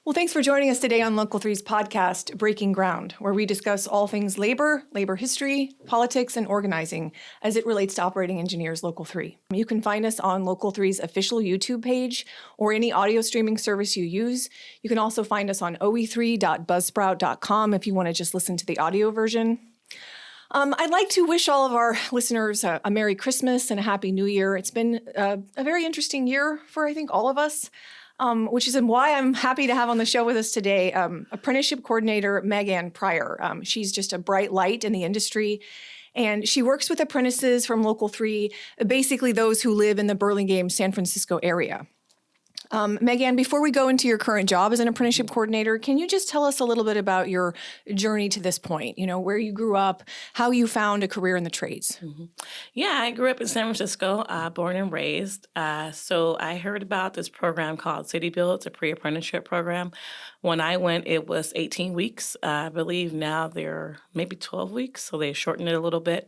Well, thanks for joining us today on Local 3's podcast, Breaking Ground, where we discuss all things labor, labor history, politics, and organizing as it relates to Operating Engineers Local 3. You can find us on Local 3's official YouTube page or any audio streaming service you use. You can also find us on OE3.buzzsprout.com if you want to just listen to the audio version. I'd like to wish all of our listeners a Merry Christmas and a Happy New Year. It's been a very interesting year for, I think, all of us. Which is why I'm happy to have on the show with us today Apprenticeship Coordinator Meg-Anne Pryor. She's just a bright light in the industry, and she works with apprentices from Local 3, basically those who live in the Burlingame, San Francisco area. Meg-Anne, before we go into your current job as an apprenticeship coordinator, can you just tell us a little bit about your journey to this point? You know, where you grew up, how you found a career in the trades? Mm-hmm. Yeah, I grew up in San Francisco, born and raised. So I heard about this program called City Build. It's a pre-apprenticeship program. When I went, it was 18 weeks. I believe now they're maybe 12 weeks, so they shortened it a little bit.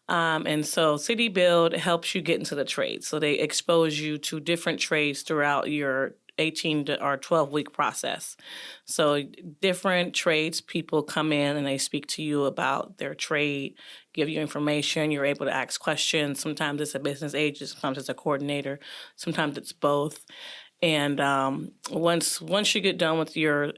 And so City Build helps you get into the trades. So they expose you to different trades throughout your 18 or 12-week process. So different trades people come in and they speak to you about their trade, give you information. You're able to ask questions. Sometimes it's a business agent, sometimes it's a coordinator, sometimes it's both. And once you get done with your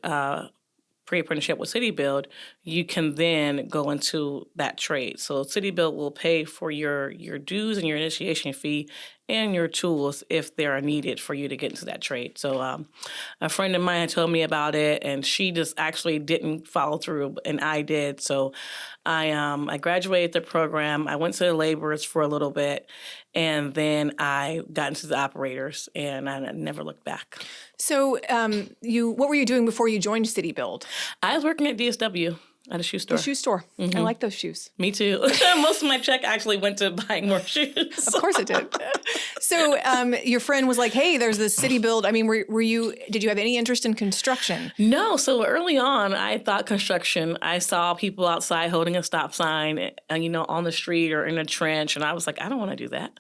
pre-apprenticeship with City Build, you can then go into that trade. So City Build will pay for your dues and your initiation fee and your tools if they are needed for you to get into that trade. So a friend of mine had told me about it, and she just actually didn't follow through, and I did. So I graduated the program. I went to the laborers for a little bit, and then I got into the operators, and I never looked back. So what were you doing before you joined City Build? I was working at DSW. At a shoe store. A shoe store. Mm-hmm. I like those shoes. Me too. Most of my check actually went to buying more shoes. Of course it did. So your friend was like, hey, there's this City Build. I mean, did you have any interest in construction? No. So early on, I thought construction. I saw people outside holding a stop sign, on the street or in a trench. And I was like, I don't want to do that.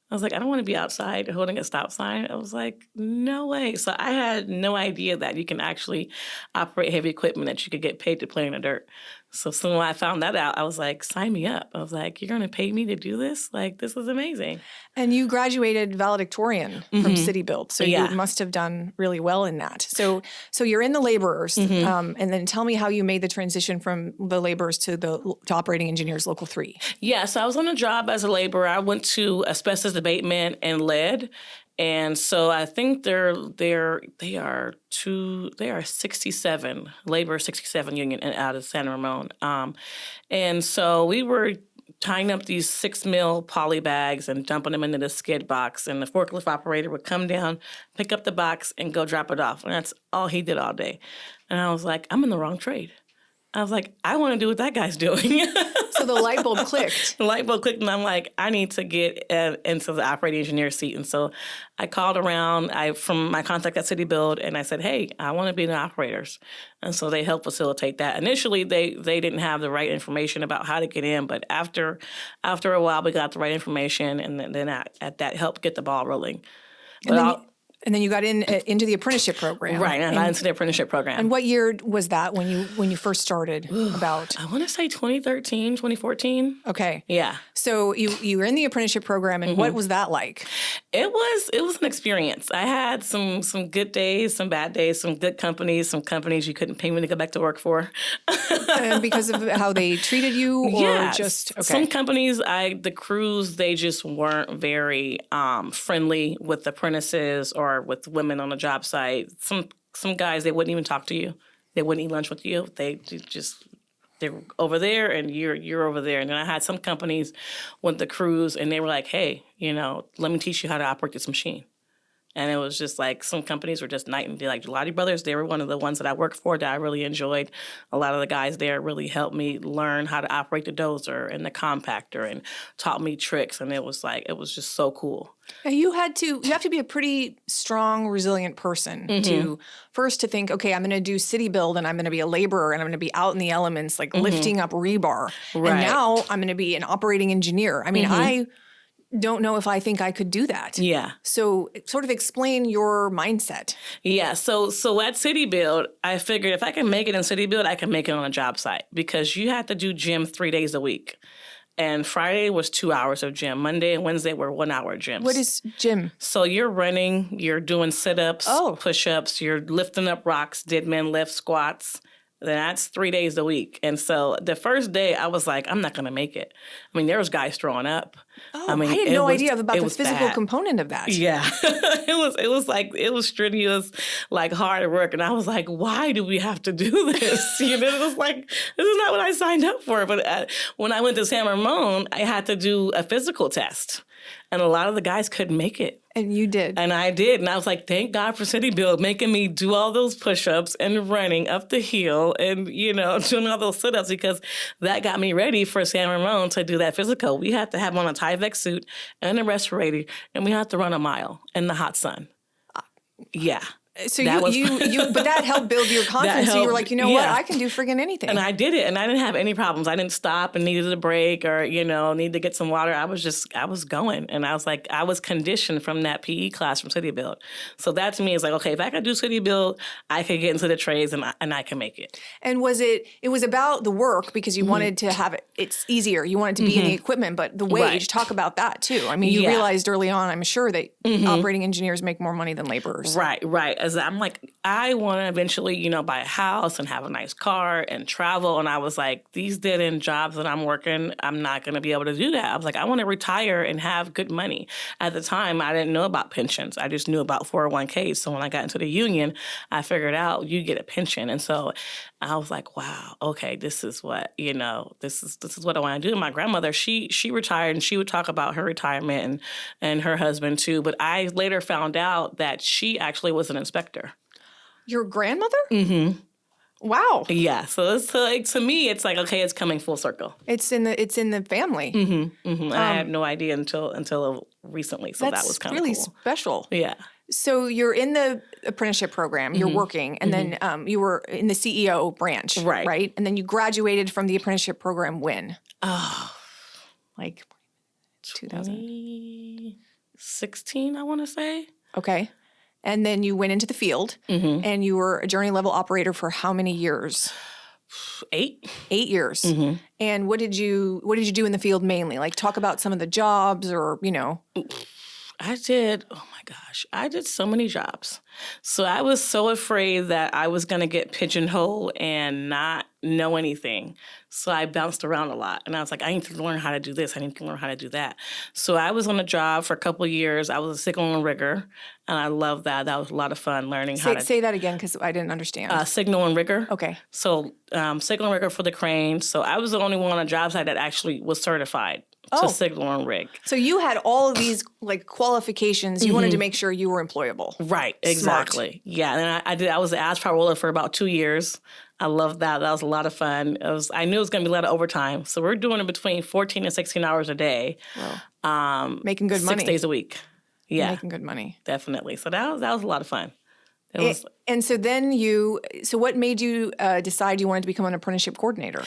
I was like, I don't want to be outside holding a stop sign. I was like, no way. So I had no idea that you can actually operate heavy equipment, that you could get paid to play in the dirt. So soon when I found that out, I was like, sign me up. I was like, you're going to pay me to do this? Like, this is amazing. And you graduated valedictorian from City Build. So you must have done really well in that. So you're in the laborers. And then tell me how you made the transition from the laborers to Operating Engineers Local 3. Yeah, so I was on a job as a laborer. I went to asbestos abatement and lead. And so I think they are 67, Labor 67 Union out of San Ramon. And so we were tying up these 6 mil poly bags and dumping them into the skid box. And the forklift operator would come down, pick up the box, and go drop it off. And that's all he did all day. And I was like, I'm in the wrong trade. I was like, I want to do what that guy's doing. So the light bulb clicked. The light bulb clicked, and I'm like, I need to get into the operating engineer seat. And so I called around from my contact at City Build, and I said, hey, I want to be in the operators. And so they helped facilitate that. Initially, they didn't have the right information about how to get in, but after a while, we got the right information, and then that helped get the ball rolling. And then you got into the apprenticeship program. Right, I got into the apprenticeship program. And what year was that when you first started? About? I want to say 2013, 2014. Okay. Yeah. So you were in the apprenticeship program, and what was that like? It was an experience. I had some good days, some bad days, some good companies, some companies you couldn't pay me to go back to work for. Because of how they treated you, or just okay. Some companies, the crews, they just weren't very friendly with apprentices or with women on the job site. Some guys, they wouldn't even talk to you. They wouldn't eat lunch with you. They're over there and you're over there. And then I had some companies with the crews, and they were like, hey, let me teach you how to operate this machine. And it was just like some companies were just night and day. Like Gelati Brothers, they were one of the ones that I worked for that I really enjoyed. A lot of the guys there really helped me learn how to operate the dozer and the compactor and taught me tricks. And it was just so cool. Now you have to be a pretty strong, resilient person to think, okay, I'm going to do City Build, and I'm going to be a laborer, and I'm going to be out in the elements, like lifting up rebar. Right. And now I'm going to be an operating engineer. I mean, don't know if I think I could do that. Yeah. So sort of explain your mindset. Yeah. So at City Build, I figured if I can make it in City Build, I can make it on a job site because you have to do gym 3 days a week. And Friday was 2 hours of gym. Monday and Wednesday were 1 hour gyms. What is gym? So you're running, you're doing sit-ups, push-ups, you're lifting up rocks, dead man lift, squats. Then that's 3 days a week. And so the first day I was like, I'm not going to make it. I mean, there was guys throwing up. Oh, I mean, I had no idea about the physical bad. component of that. Yeah. it was strenuous, like hard work. And I was like, why do we have to do this? It was like, this is not what I signed up for. But when I went to San Ramon, I had to do a physical test. And a lot of the guys couldn't make it. And you did. And I did. And I was like, thank God for City Build making me do all those push-ups and running up the hill and, doing all those sit-ups because that got me ready for San Ramon to do that physical. We had to have on a Tyvek suit and a respirator, and we had to run a mile in the hot sun. Yeah. So but that helped build your confidence. So you were like, what? I can do friggin' anything. And I did it, and I didn't have any problems. I didn't stop and needed a break or, need to get some water. I was going. And I was like, I was conditioned from that PE class from City Build. So that to me is like, okay, if I could do City Build, I could get into the trades and I can make it. And it was about the work because you wanted to have it's easier. You wanted to be in the equipment, but the wage, Right. Talk about that too. I mean, you realized early on, I'm sure that operating engineers make more money than laborers. Right. As I'm like, I want to eventually, buy a house and have a nice car and travel. And I was like, these dead-end jobs that I'm working, I'm not going to be able to do that. I was like, I want to retire and have good money. At the time, I didn't know about pensions. I just knew about 401ks. So when I got into the union, I figured out you get a pension. And so I was like, wow, okay, this is what, this is what I want to do. My grandmother, she retired and she would talk about her retirement and her husband too. But I later found out that she actually was an inspector. Your grandmother? Mm-hmm. Wow. Yeah. So to me, it's like, okay, it's coming full circle. It's in the family. Mm-hmm. Mm-hmm. I had no idea until recently. So that was kind of really cool. Special. Yeah. So you're in the apprenticeship program, you're working, and then you were in the CEO branch, right? And then you graduated from the apprenticeship program when? Oh. Like 2016, I want to say. Okay. And then you went into the field, and you were a journey level operator for how many years? 8. 8 years. Mm-hmm. And what did you do in the field mainly? Like talk about some of the jobs or, I did so many jobs. So I was so afraid that I was going to get pigeonholed and not know anything. So I bounced around a lot. And I was like, I need to learn how to do this. I need to learn how to do that. So I was on a job for a couple of years. I was a signal and rigger. And I loved that. That was a lot of fun learning how to... Say that again because I didn't understand. Signal and rigger. Okay. So signal and rigger for the crane. So I was the only one on a job site that actually was certified to signal and rig. So you had all of these like qualifications. You wanted to make sure you were employable. Right, exactly. Smart. Yeah, and I was an ASPAR roller for about 2 years. I loved that. That was a lot of fun. I knew it was going to be a lot of overtime. So we're doing it between 14 and 16 hours a day. Wow. Making good money. 6 days a week. Yeah. Making good money. Definitely. So that was a lot of fun. And so then what made you decide you wanted to become an apprenticeship coordinator?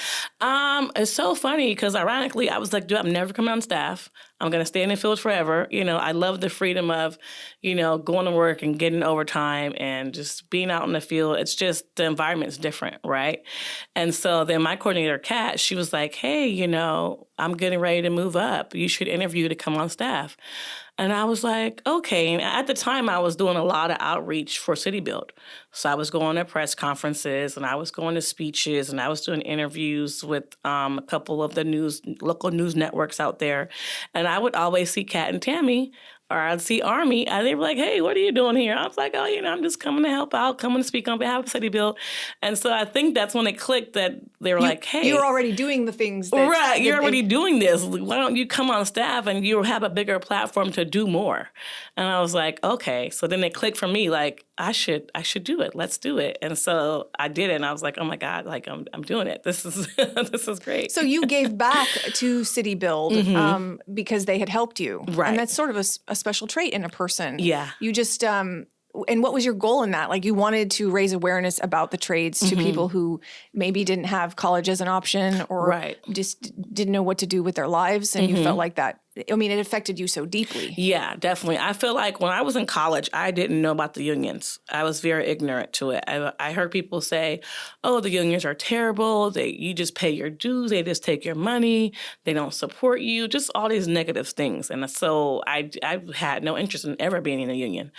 It's so funny because ironically, I was like, dude, I'm never coming on staff. I'm going to stay in the field forever. I love the freedom of, going to work and getting overtime and just being out in the field. It's just the environment's different, right? And so then my coordinator, Kat, she was like, hey, I'm getting ready to move up. You should interview to come on staff. And I was like, okay. And at the time, I was doing a lot of outreach for City Build. So I was going to press conferences and I was going to speeches and I was doing interviews with a couple of the local news networks out there. And I would always see Kat and Tammy, or I'd see Army, and they were like, hey, what are you doing here? I was like, oh, I'm just coming to help out, coming to speak on behalf of City Build. And so I think that's when it clicked that they were like, hey. You're already doing the things that... Right, you're already doing this. Why don't you come on staff and you have a bigger platform to do more? And I was like, okay. So then it clicked for me, like, I should do it. Let's do it. And so I did it, and I was like, oh my God, like I'm doing it. This is this is great. So you gave back to City Build because they had helped you. Right. And that's sort of a special trait in a person. Yeah. You just, and what was your goal in that? Like you wanted to raise awareness about the trades to people who maybe didn't have college as an option or just didn't know what to do with their lives. And you felt like that I mean, it affected you so deeply. Yeah, definitely. I feel like when I was in college, I didn't know about the unions. I was very ignorant to it. I heard people say, oh, the unions are terrible. You just pay your dues. They just take your money. They don't support you. Just all these negative things. And so I had no interest in ever being in a union.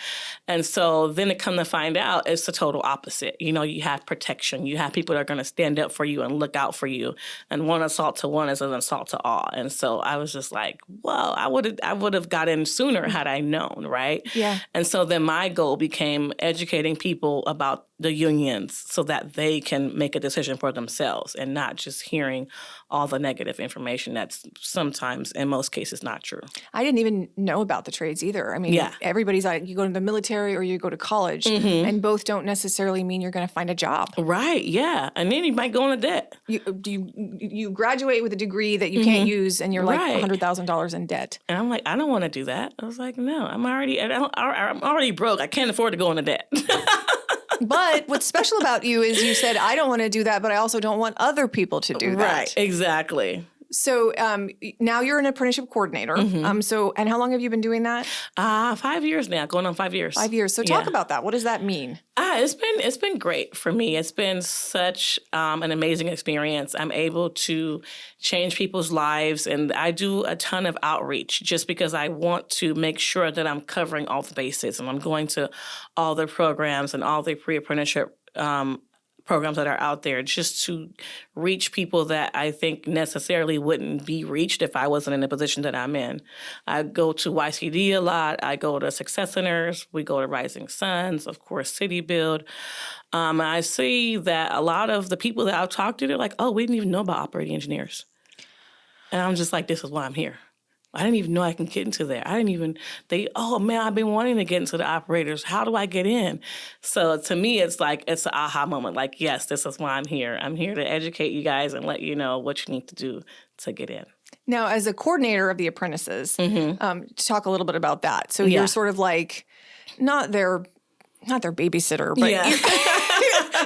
And so then to come to find out, it's the total opposite. You know, you have protection. You have people that are going to stand up for you and look out for you. And one assault to one is an assault to all. And so I was just like, whoa, I would have got in sooner had I known, right? Yeah. And so then my goal became educating people about the unions so that they can make a decision for themselves and not just hearing all the negative information that's sometimes, in most cases, not true. I didn't even know about the trades either. I mean, everybody's like, you go to the military or you go to college, and both don't necessarily mean you're going to find a job. Right, yeah. And then you might go into debt. You graduate with a degree that you can't use, and you're like $100,000 in debt. And I'm like, I don't want to do that. I was like, no, I'm already broke. I can't afford to go into debt. But what's special about you is you said, I don't want to do that, but I also don't want other people to do that. Right, exactly. So now you're an apprenticeship coordinator. And how long have you been doing that? 5 years now, going on 5 years. 5 years. So talk about that. What does that mean? It's been great for me. It's been such an amazing experience. I'm able to change people's lives, and I do a ton of outreach just because I want to make sure that I'm covering all the bases, and I'm going to all the programs and all the pre-apprenticeship programs that are out there just to reach people that I think necessarily wouldn't be reached if I wasn't in the position that I'm in. I go to YCD a lot. I go to Success Centers. We go to Rising Suns, of course, City Build. I see that a lot of the people that I've talked to, they're like, oh, we didn't even know about operating engineers. And I'm just like, this is why I'm here. I didn't even know I can get into there. Oh man, I've been wanting to get into the operators. How do I get in? So to me, it's like, it's an aha moment. Like, yes, this is why I'm here. I'm here to educate you guys and let you know what you need to do to get in. Now, as a coordinator of the apprentices, talk a little bit about that. So you're sort of like, not their babysitter, but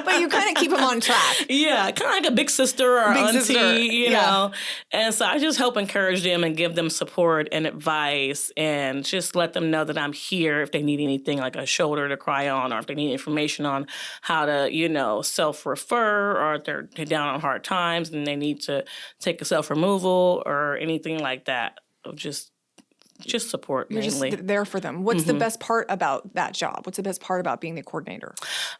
but you kind of keep them on track. Yeah, kind of like a big sister or auntie, you know. And so I just help encourage them and give them support and advice and just let them know that I'm here if they need anything like a shoulder to cry on or if they need information on how to, self-refer or if they're down on hard times and they need to take a self-removal or anything like that. Just support mainly. You're just there for them. What's the best part about that job? What's the best part about being the coordinator?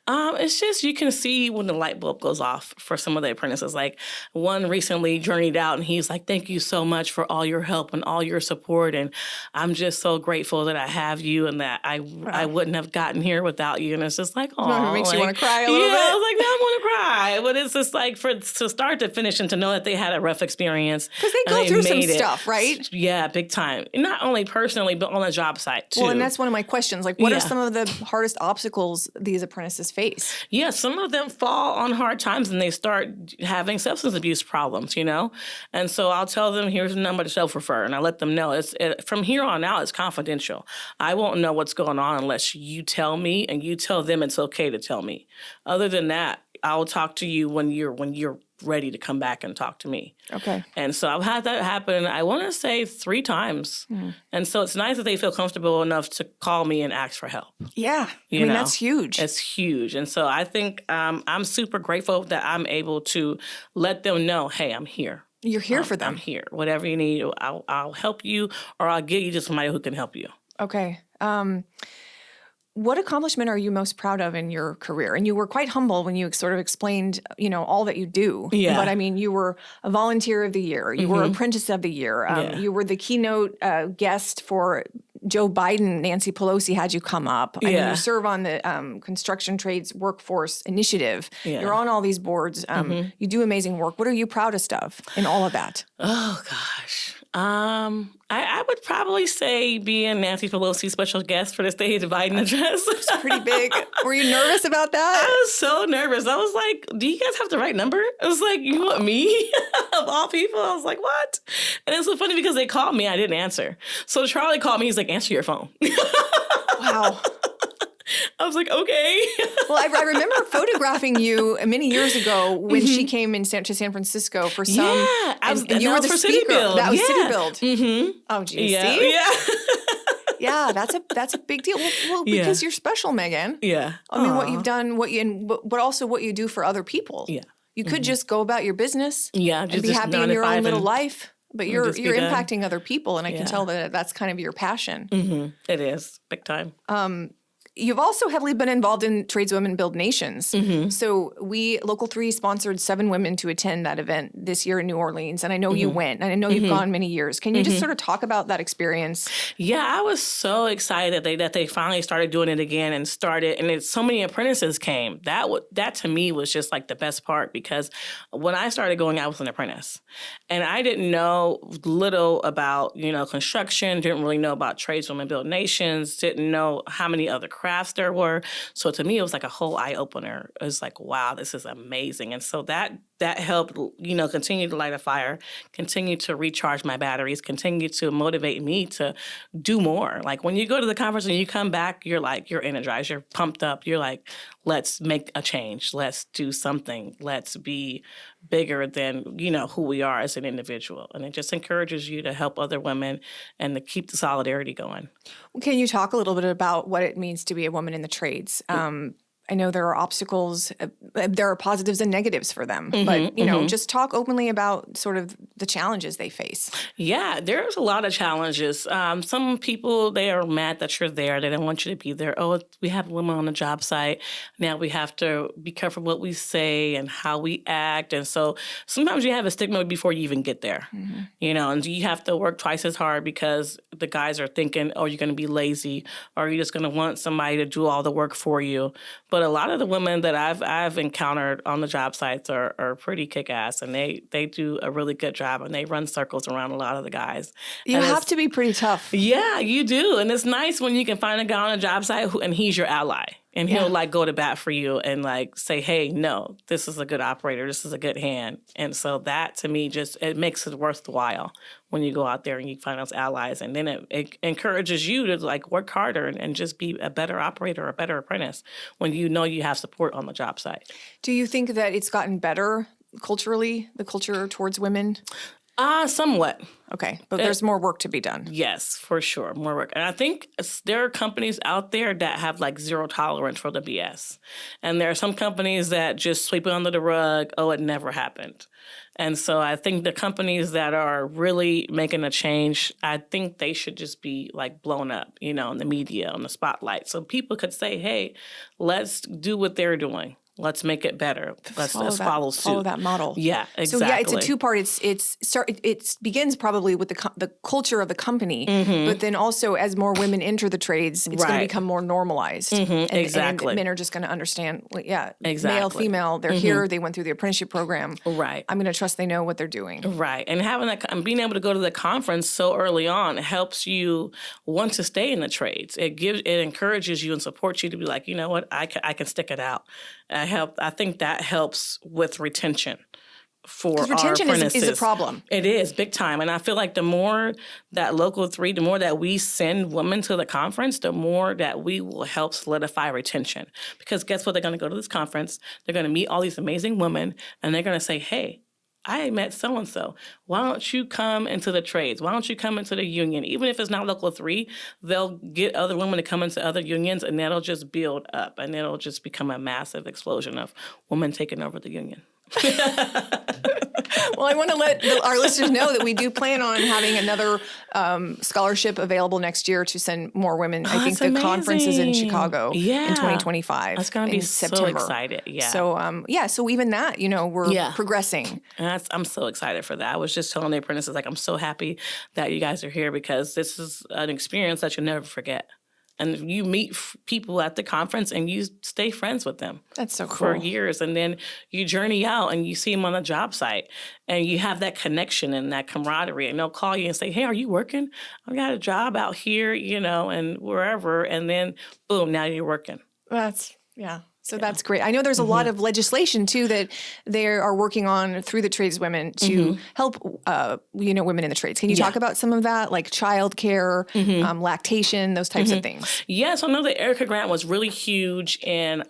It's just you can see when the light bulb goes off for some of the apprentices. Like one recently journeyed out and he's like, thank you so much for all your help and all your support. And I'm just so grateful that I have you and that I wouldn't have gotten here without you. And it's just like, oh, it makes you want to cry a little bit. I was like, no, I want to cry. But it's just like to start to finish and to know that they had a rough experience. Because they go through some stuff, right? Yeah, big time. Not only personally, but on the job site too. Well, and that's one of my questions. Like, what are some of the hardest obstacles these apprentices face? Yeah, some of them fall on hard times and they start having substance abuse problems, And so I'll tell them, here's a number to self-refer. And I let them know from here on out, it's confidential. I won't know what's going on unless you tell me and you tell them it's okay to tell me. Other than that, I'll talk to you when you're ready to come back and talk to me. Okay. And so I've had that happen, I want to say 3 times. And so it's nice that they feel comfortable enough to call me and ask for help. Yeah. I mean, that's huge. It's huge. And so I think I'm super grateful that I'm able to let them know, hey, I'm here. You're here for them. I'm here. Whatever you need, I'll help you or I'll get you to somebody who can help you. Okay. What accomplishment are you most proud of in your career? And you were quite humble when you sort of explained, all that you do. Yeah. But I mean, you were a volunteer of the year. You were apprentice of the year. You were the keynote guest for Joe Biden. Nancy Pelosi had you come up. I mean, you serve on the Construction Trades Workforce Initiative. Yeah. You're on all these boards. You do amazing work. What are you proudest of in all of that? Oh, gosh. I would probably say being Nancy Pelosi's special guest for the State of Biden address. It's pretty big. Were you nervous about that? I was so nervous. I was like, do you guys have the right number? I was like, you want me? Of all people? I was like, what? And it's so funny because they called me. I didn't answer. So Charlie called me. He's like, answer your phone. Wow. I was like, okay. Well, I remember photographing you many years ago when she came to San Francisco for some. Yeah, and you were the for speaker. City Build. That was yeah. City Build. Mm-hmm. Oh, geez. Yeah, See? yeah. Yeah, that's a big deal. Well, Yeah. because you're special, Meg-Anne. Yeah. I mean, what Aw. you've done, but also what you do for other people. Yeah. You could just go about your business Yeah, and be happy in your own little life, but you're just be done. impacting other people, and I can Yeah. tell that that's kind of your passion. Mm-hmm. It is big time. You've also heavily been involved in Tradeswomen Build Nations. Mm-hmm. So Local 3 sponsored 7 women to attend that event this year in New Orleans. And I know you went, and I know you've gone many years. Can you just sort of talk about that experience? Yeah, I was so excited that they finally started doing it again and so many apprentices came. That to me was just like the best part, because when I started going, I was an apprentice. And I didn't know little about, construction, didn't really know about Tradeswomen Build Nations, didn't know how many other crafts there were. So to me, it was like a whole eye-opener. It was like, wow, this is amazing. And so that helped, continue to light a fire, continue to recharge my batteries, continue to motivate me to do more. Like when you go to the conference and you come back, you're energized, you're pumped up. You're like, let's make a change. Let's do something. Let's be bigger than, who we are as an individual. And it just encourages you to help other women and to keep the solidarity going. Can you talk a little bit about what it means to be a woman in the trades? I know there are obstacles, there are positives and negatives for them, but, just talk openly about sort of the challenges they face. Yeah, there's a lot of challenges. Some people, they are mad that you're there. They don't want you to be there. Oh, we have women on the job site. Now we have to be careful what we say and how we act. And so sometimes you have a stigma before you even get there, and you have to work twice as hard because the guys are thinking, oh, you're going to be lazy, or you're just going to want somebody to do all the work for you. But a lot of the women that I've encountered on the job sites are pretty kick-ass, and they do a really good job, and they run circles around a lot of the guys. You have to be pretty tough. Yeah, you do. And it's nice when you can find a guy on a job site and he's your ally. And he'll go to bat for you and say, hey, no, this is a good operator. This is a good hand. And so that to me it makes it worthwhile when you go out there and you find those allies. And then it encourages you to work harder and just be a better operator, a better apprentice when you know you have support on the job site. Do you think that it's gotten better culturally, the culture towards women? Somewhat. Okay, but there's more work to be done. Yes, for sure, more work. And I think there are companies out there that have zero tolerance for the BS. And there are some companies that just sweep it under the rug, oh, it never happened. And so I think the companies that are really making a change, I think they should just be blown up, in the media, on the spotlight. So people could say, hey, let's do what they're doing. Let's make it better. Let's follow suit. Follow that model. Yeah, exactly. So yeah, it's a two-part. It begins probably with the culture of the company, but then also as more women enter the trades, it's going to become more normalized. Exactly. And men are just going to understand. Exactly. Male, female, they're here. They went through the apprenticeship program. Right. I'm going to trust they know what they're doing. Right. And being able to go to the conference so early on helps you want to stay in the trades. It encourages you and supports you to be like, you know what, I can stick it out. I think that helps with retention for our apprentices. Retention is a problem. It is, big time. And I feel like the more that Local 3, the more that we send women to the conference, the more that we will help solidify retention. Because guess what? They're going to go to this conference, they're going to meet all these amazing women, and they're going to say, hey, I met so-and-so. Why don't you come into the trades? Why don't you come into the union? Even if it's not Local 3, they'll get other women to come into other unions, and that'll just build up, and it'll just become a massive explosion of women taking over the union. Well, I want to let our listeners know that we do plan on having another scholarship available next year to send more women. I think the conference is in Chicago in 2025. That's going to be September. So excited. Yeah. So, so even that, we're progressing. And I'm so excited for that. I was just telling the apprentices, I'm so happy that you guys are here because this is an experience that you'll never forget. And you meet people at the conference and you stay friends with them. That's so cool. For years. And then you journey out and you see them on the job site and you have that connection and that camaraderie. And they'll call you and say, hey, are you working? I've got a job out here, and wherever. And then, boom, now you're working. That's So that's great. I know there's a lot of legislation too that they are working on through the tradeswomen to help, women in the trades. Can you talk about some of that, like childcare, lactation, those types of things? Yes, I know the Erica grant was really huge in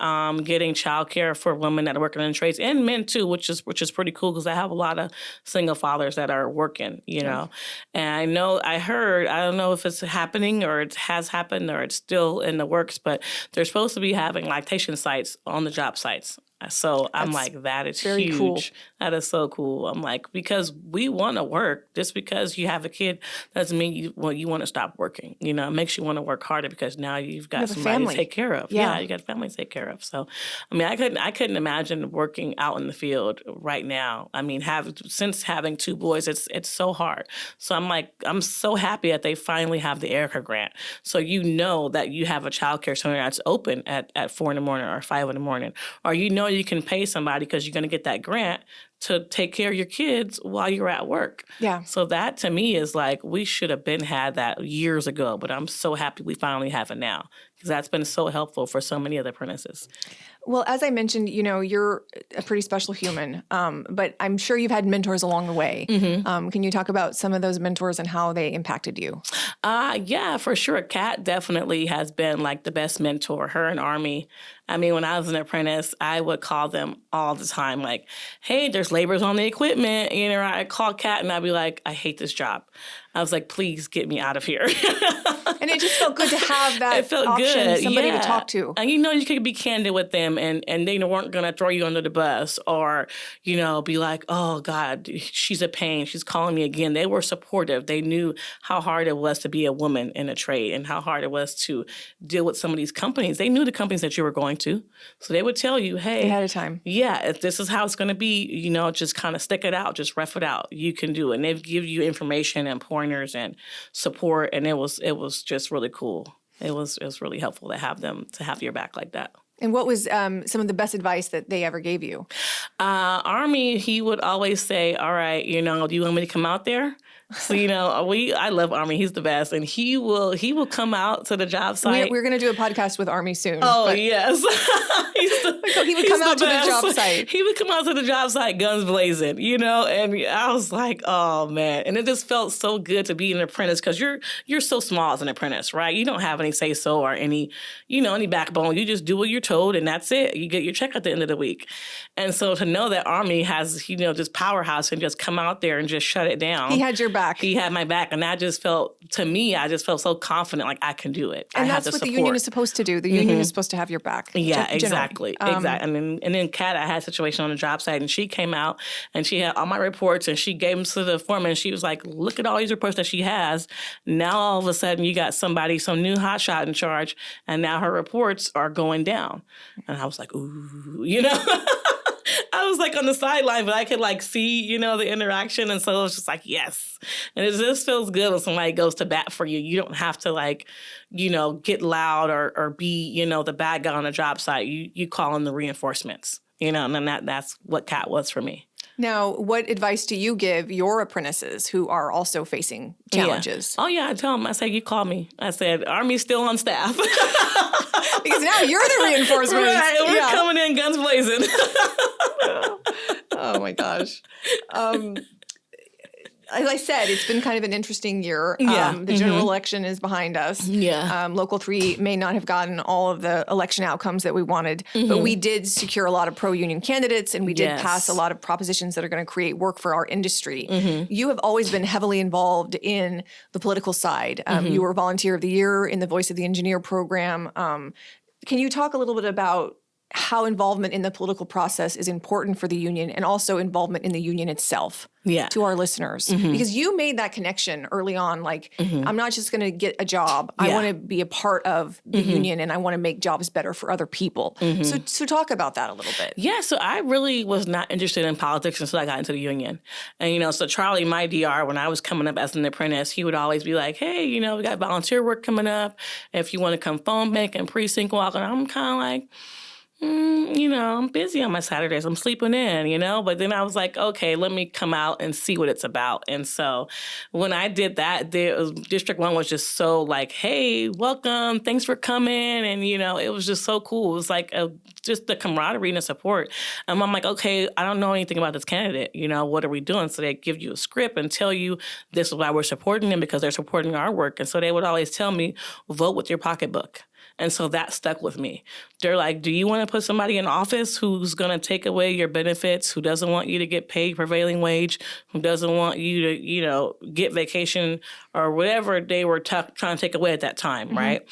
getting childcare for women that are working in the trades and men too, which is pretty cool because I have a lot of single fathers that are working, And I heard, I don't know if it's happening or it has happened or it's still in the works, but they're supposed to be having lactation sites on the job sites. So I'm like, that is very huge. Cool. That is so cool. I'm like, because we want to work. Just because you have a kid doesn't mean you want to stop working. It makes you want to work harder because now you've got somebody to take care of. Yeah, you got a family to take care of. So, I couldn't imagine working out in the field right now. Since having two boys, it's so hard. So I'm like, I'm so happy that they finally have the Erica grant. So that you have a childcare center that's open at 4 a.m. or 5 a.m. or you can pay somebody because you're going to get that grant to take care of your kids while you're at work. Yeah. So that to me is like, we should have had that years ago, but I'm so happy we finally have it now because that's been so helpful for so many of the apprentices. Well, as I mentioned, you're a pretty special human, but I'm sure you've had mentors along the way. Can you talk about some of those mentors and how they impacted you? Yeah, for sure. Kat definitely has been like the best mentor, her and Army. When I was an apprentice, I would call them all the time, like, hey, there's laborers on the equipment. I'd call Kat and I'd be like, I hate this job. I was like, please get me out of here. And it just felt good to have that it felt option, good. somebody to talk to. And you could be candid with them and they weren't going to throw you under the bus or, be like, oh, God, she's a pain. She's calling me again. They were supportive. They knew how hard it was to be a woman in a trade and how hard it was to deal with some of these companies. They knew the companies that you were going to. So they would tell you, hey. Ahead of time. Yeah, if this is how it's going to be, just kind of stick it out. Just rough it out. You can do it. And they'd give you information and pointers and support. And it was just really cool. It was really helpful to have your back like that. And what was some of the best advice that they ever gave you? Army, he would always say, all right, do you want me to come out there? So, I love Army. He's the best. And he will come out to the job site. We're going to do a podcast with Army soon. Oh, yes. He would come out to the job site. He would come out to the job site, guns blazing, and I was like, oh, man. And it just felt so good to be an apprentice because you're so small as an apprentice, right? You don't have any say-so or any backbone. You just do what you're told, and that's it. You get your check at the end of the week. And so to know that Army has, this powerhouse and just come out there and just shut it down. He had your back. He had my back, and I just felt so confident, like I can do it. And that's what the union is supposed to do. The union is supposed to have your back. Yeah, exactly. Exactly. And then Kat, I had a situation on the job site, and she came out, and she had all my reports, and she gave them to the foreman, and she was like, look at all these reports that she has. Now, all of a sudden, you got some new hotshot in charge, and now her reports are going down. And I was like, ooh, I was like on the sideline, but I could see, the interaction. And so it was just like, yes. And it just feels good when somebody goes to bat for you. You don't have to get loud or be, the bad guy on a job site. You call in the reinforcements, and then that's what Kat was for me. Now, what advice do you give your apprentices who are also facing challenges? Yeah. Oh, yeah. I tell them, I say, you call me. I said, Army's still on staff. Because now you're the reinforcements. Right. We're coming in guns blazing. Oh, my gosh. As I said, it's been kind of an interesting year. Yeah. The general election is behind us. Yeah. Local 3 may not have gotten all of the election outcomes that we wanted, but we did secure a lot of pro-union candidates, and we did pass a lot of propositions that are going to create work for our industry. You have always been heavily involved in the political side. You were Volunteer of the Year in the Voice of the Engineer program. Can you talk a little bit about how involvement in the political process is important for the union and also involvement in the union itself to our listeners? Because you made that connection early on, I'm not just going to get a job. I want to be a part of the union, and I want to make jobs better for other people. So talk about that a little bit. Yeah, so I really was not interested in politics until I got into the union. And, so Charlie, my DR, when I was coming up as an apprentice, he would always be like, hey, we got volunteer work coming up. If you want to come phone bank and precinct walk, and I'm kind of like, I'm busy on my Saturdays. I'm sleeping in. But then I was like, okay, let me come out and see what it's about. And so when I did that, District 1 was just so like, hey, welcome. Thanks for coming. And, it was just so cool. It was like just the camaraderie and the support. And I'm like, okay, I don't know anything about this candidate. What are we doing? So they give you a script and tell you this is why we're supporting them, because they're supporting our work. And so they would always tell me, vote with your pocketbook. And so that stuck with me. They're like, do you want to put somebody in office who's going to take away your benefits, who doesn't want you to get paid prevailing wage, who doesn't want you to, get vacation or whatever they were trying to take away at that time, right?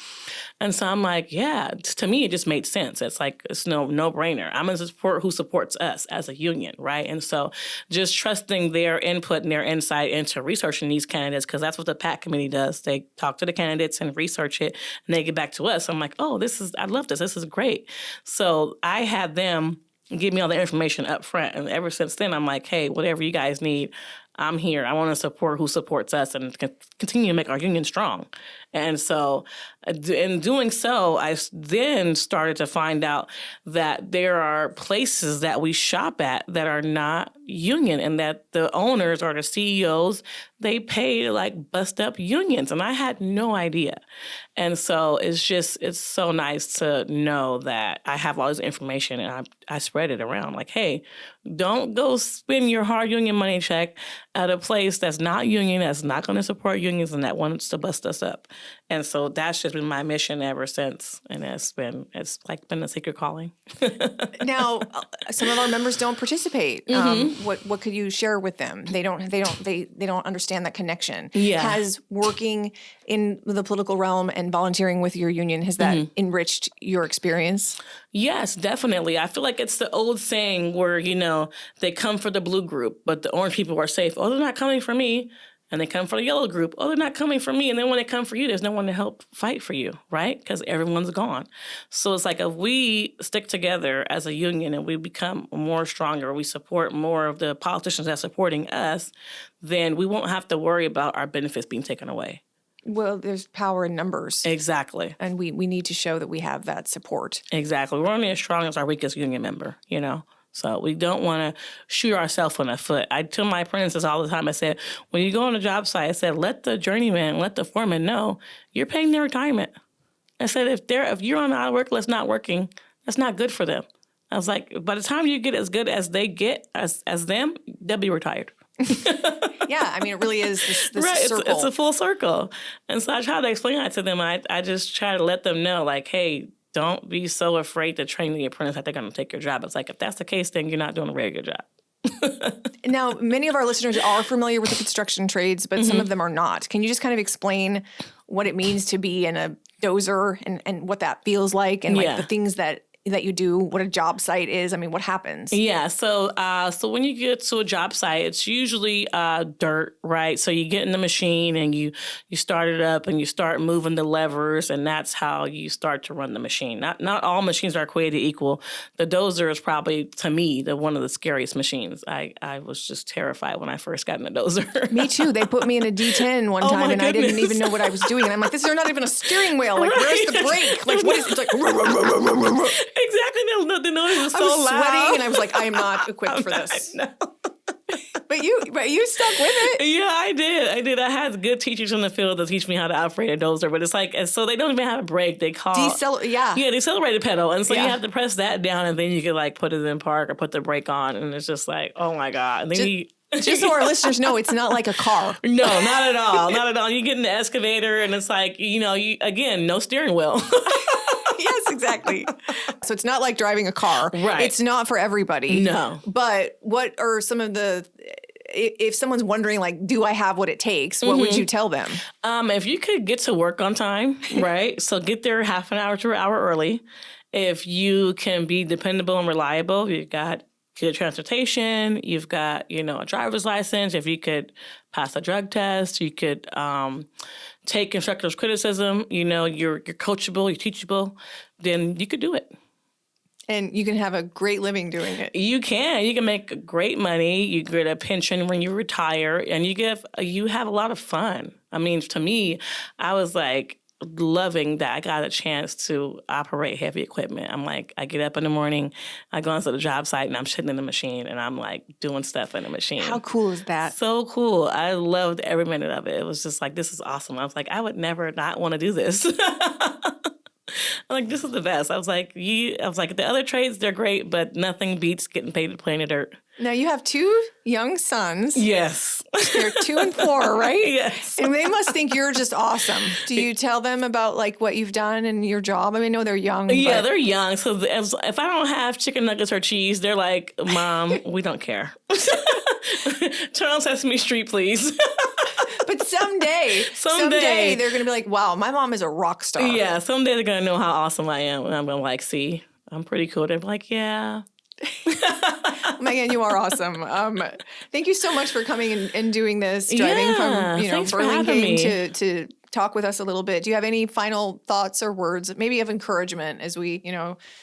And so I'm like, yeah, to me, it just made sense. It's like, it's no-brainer. I'm going to support who supports us as a union, right? And so just trusting their input and their insight into researching these candidates, because that's what the PAC committee does. They talk to the candidates and research it, and they get back to us. I'm like, oh, I love this. This is great. So I had them give me all the information up front. And ever since then, I'm like, hey, whatever you guys need, I'm here. I want to support who supports us and continue to make our union strong. And so in doing so, I then started to find out that there are places that we shop at that are not union, and that the owners or the CEOs, they pay to like bust up unions. And I had no idea. And so it's so nice to know that I have all this information and I spread it around. Like, hey, don't go spend your hard union money check at a place that's not union, that's not going to support unions, and that wants to bust us up. And so that's just been my mission ever since, and it's been a secret calling. Now, some of our members don't participate. What could you share with them? They don't understand that connection. Yeah. Has working in the political realm and volunteering with your union, has that enriched your experience? Yes, definitely. I feel like it's the old saying where, they come for the blue group, but the orange people are safe. Oh, they're not coming for me. And they come for the yellow group. Oh, they're not coming for me. And then when they come for you, there's no one to help fight for you, right? Because everyone's gone. So it's like if we stick together as a union and we become more stronger, we support more of the politicians that are supporting us, then we won't have to worry about our benefits being taken away. Well, there's power in numbers. Exactly. And we need to show that we have that support. Exactly. We're only as strong as our weakest union member, So we don't want to shoot ourselves in the foot. I tell my apprentices all the time, I said, when you go on a job site, I said, let the journeyman, let the foreman know you're paying their retirement. I said, if you're on out of work, not working, that's not good for them. I was like, by the time you get as good as they get as them, they'll be retired. Yeah, I mean, it really is this right, circle. It's a full circle. And so I try to explain that to them. I just try to let them know, like, hey, don't be so afraid to train the apprentice that they're going to take your job. It's like, if that's the case, then you're not doing a very good job. Now, many of our listeners are familiar with the construction trades, but some of them are not. Can you just kind of explain what it means to be in a dozer and what that feels like, and like the things that you do, what a job site is? I mean, what happens? Yeah. So when you get to a job site, it's usually dirt, right? So you get in the machine and you start it up and you start moving the levers, and that's how you start to run the machine. Not all machines are created equal. The dozer is probably, to me, one of the scariest machines. I was just terrified when I first got in the dozer. Me too. They put me in a D10 one time, and I didn't even know what I was doing. And I'm like, this is not even a steering wheel. Like, where's the brake? Like, what is it? It's like, exactly. The noise was so I was loud. sweating, and I was like, I am not equipped for this. But you stuck with it. Yeah, I did. I had good teachers in the field to teach me how to operate a dozer, but it's like, so they don't even have a brake. They call decelerated pedal, and so you have to press that down, and then you can like put it in park or put the brake on, and it's just like, oh my god. And then just so our listeners know, it's not like a car. No, not at all. Not at all. You get in the excavator, and it's like, again, no steering wheel. Yes, exactly. So it's not like driving a car. Right. It's not for everybody. No. But what are some of if someone's wondering, like, do I have what it takes, what would you tell them? If you could get to work on time, right? So get there half an hour to an hour early. If you can be dependable and reliable, you've got good transportation, you've got, a driver's license. If you could pass a drug test, you could take instructors' criticism, you're coachable, you're teachable, then you could do it. And you can have a great living doing it. You can make great money. You get a pension when you retire, and you have a lot of fun. I mean, to me, I was like, loving that I got a chance to operate heavy equipment. I'm like, I get up in the morning, I go onto the job site, and I'm sitting in the machine, and I'm like doing stuff in the machine. How cool is that? So cool. I loved every minute of it. It was just like, this is awesome. I was like, I would never not want to do this. I'm like, this is the best. I was like, the other trades, they're great, but nothing beats getting paid to play in the dirt. Now, you have 2 young sons. Yes. They're 2 and 4, right? Yes. And they must think you're just awesome. Do you tell them about like what you've done and your job? I mean, I know they're young. Yeah, they're young. So if I don't have chicken nuggets or cheese, they're like, Mom, we don't care. Turn on Sesame Street, please. But someday they're going to be like, wow, my mom is a rock star. Yeah, someday they're going to know how awesome I am. And I'm going to like, see, I'm pretty cool. They're like, yeah. Meg-Anne, you are awesome. Thank you so much for coming and doing this, driving from Burlingame to talk with us a little bit. Do you have any final thoughts or words, maybe of encouragement as we,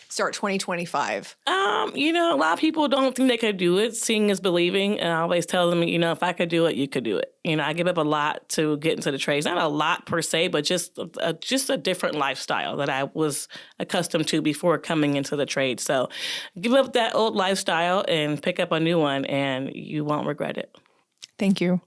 start 2025? A lot of people don't think they could do it. Seeing is believing. And I always tell them, if I could do it, you could do it. I give up a lot to get into the trades. Not a lot per se, but just a different lifestyle that I was accustomed to before coming into the trade. So give up that old lifestyle and pick up a new one, and you won't regret it. Thank you.